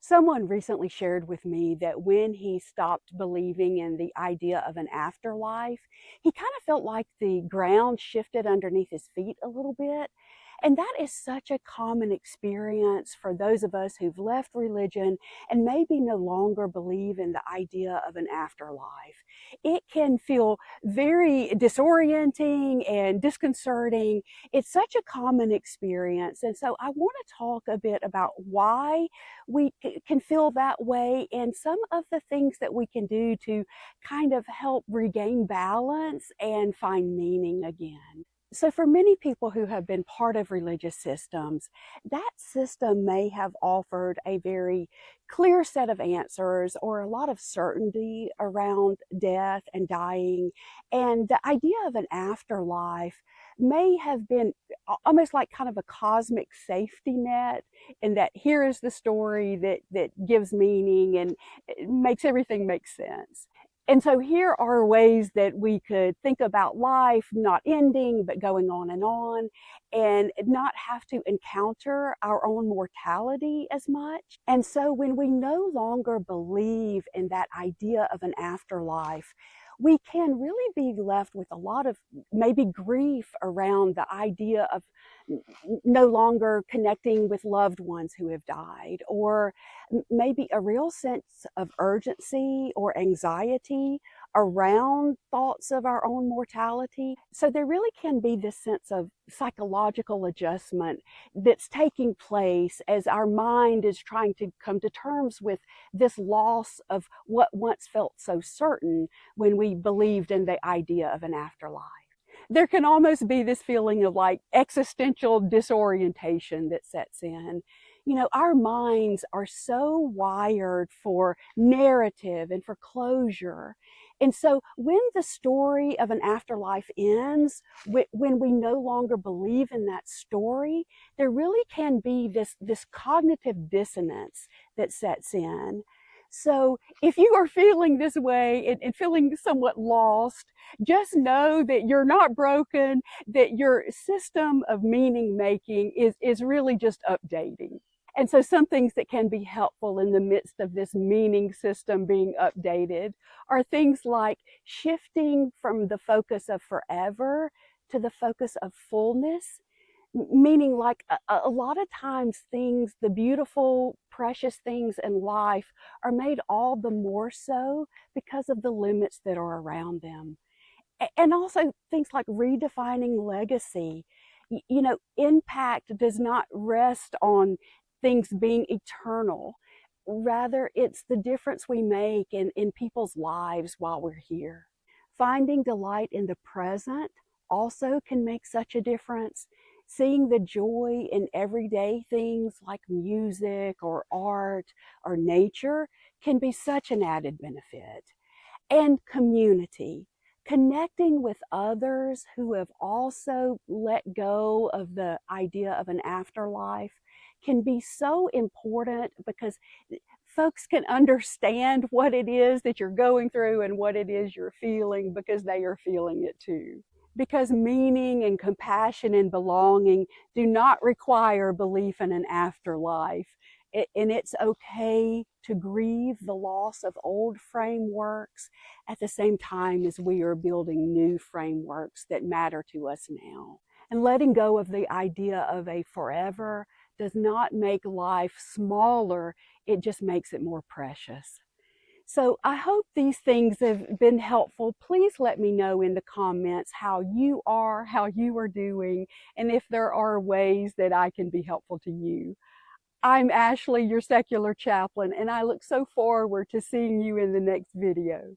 Someone recently shared with me that when he stopped believing in the idea of an afterlife, he kind of felt like the ground shifted underneath his feet a little bit. And that is such a common experience for those of us who've left religion and maybe no longer believe in the idea of an afterlife. It can feel very disorienting and disconcerting. It's such a common experience. And so I want to talk a bit about why we can feel that way and some of the things that we can do to kind of help regain balance and find meaning again. So, for many people who have been part of religious systems, that system may have offered a very clear set of answers or a lot of certainty around death and dying. And the idea of an afterlife may have been almost like kind of a cosmic safety net, in that here is the story that gives meaning and it makes everything make sense. And so here are ways that we could think about life not ending, but going on, and not have to encounter our own mortality as much. And so when we no longer believe in that idea of an afterlife, we can really be left with a lot of maybe grief around the idea of no longer connecting with loved ones who have died, or maybe a real sense of urgency or anxiety around thoughts of our own mortality. So there really can be this sense of psychological adjustment that's taking place as our mind is trying to come to terms with this loss of what once felt so certain when we believed in the idea of an afterlife. There can almost be this feeling of like existential disorientation that sets in. You know, our minds are so wired for narrative and for closure. And so when the story of an afterlife ends, when we no longer believe in that story, there really can be this cognitive dissonance that sets in. So if you are feeling this way and feeling somewhat lost, just know that you're not broken, that your system of meaning making is really just updating. And so some things that can be helpful in the midst of this meaning system being updated are things like shifting from the focus of forever to the focus of fullness. Meaning, like a lot of times, things, the beautiful, precious things in life are made all the more so because of the limits that are around them. And also things like redefining legacy. You know, impact does not rest on things being eternal. Rather, it's the difference we make in people's lives while we're here. Finding delight in the present also can make such a difference. Seeing the joy in everyday things like music or art or nature can be such an added benefit. And community, connecting with others who have also let go of the idea of an afterlife can be so important, because folks can understand what it is that you're going through and what it is you're feeling, because they are feeling it too. Because meaning and compassion and belonging do not require belief in an afterlife. And it's okay to grieve the loss of old frameworks at the same time as we are building new frameworks that matter to us now. And letting go of the idea of a forever does not make life smaller, it just makes it more precious. So I hope these things have been helpful. Please let me know in the comments how you are doing, and if there are ways that I can be helpful to you. I'm Ashley, your secular chaplain, and I look so forward to seeing you in the next video.